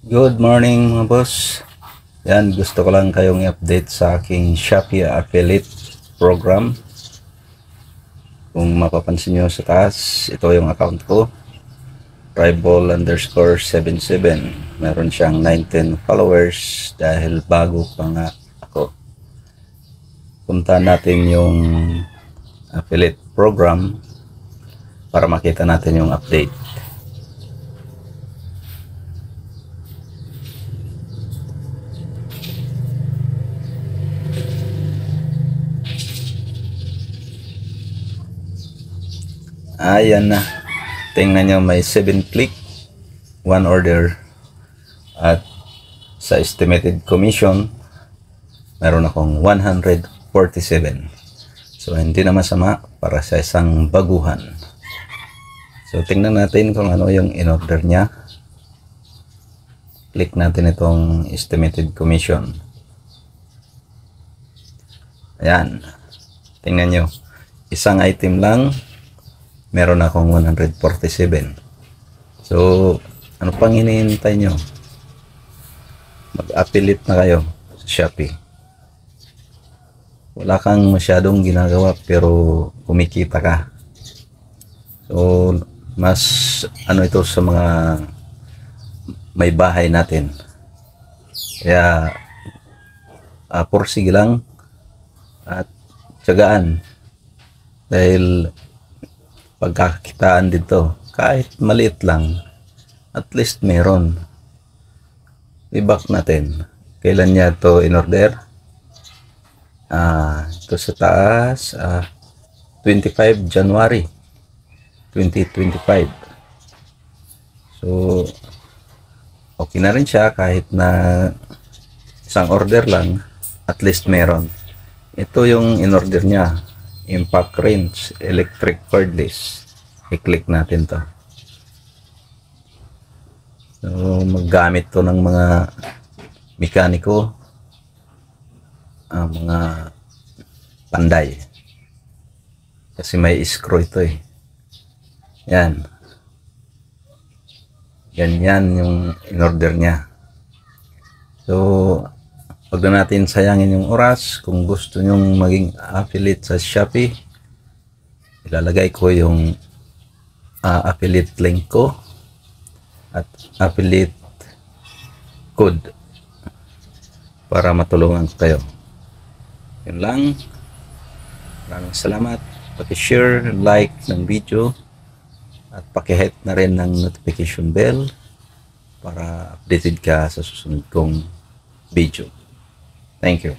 Good morning mga boss. Yan, gusto ko lang kayong i-update sa aking Shopee affiliate program. Kung mapapansin nyo sa taas, ito yung account ko. Tribal_77. Meron siyang 19 followers dahil bago pa nga ako. Punta natin yung affiliate program para makita natin yung update. Ayan na. Tingnan nyo, may 7 click, 1 order. At sa estimated commission, meron akong 147. So, hindi na masama para sa isang baguhan. So, tingnan natin kung ano yung in-order niya. Click natin itong estimated commission. Ayan. Tingnan nyo. Isang item lang, meron akong 147. So, ano pang hinihintay nyo? Mag-affiliate na kayo sa Shopee. Wala kang masyadong ginagawa pero kumikita ka. So, mas ano ito sa mga may bahay natin. Kaya, pursige lang at tiyagaan. Dahil pagkakitaan dito, kahit maliit lang, at least meron. I-back natin. Kailan niya ito in-order? Ito sa taas, 25 January 2025. So, okay na rin siya kahit na isang order lang, at least meron. Ito yung in-order niya. Impact wrench, electric cordless. I-click natin to. So, maggamit to ng mga mekaniko, mga panday. Kasi may screw ito eh. Yan. Ganyan yung in-order niya. So, huwag na natin sayangin yung oras. Kung gusto nyong maging affiliate sa Shopee, ilalagay ko yung affiliate link ko at affiliate code para matulungan ko kayo. Yun lang. Maraming salamat. Paki-share, like ng video at paki-hit na rin ng notification bell para updated ka sa susunod kong video. Thank you.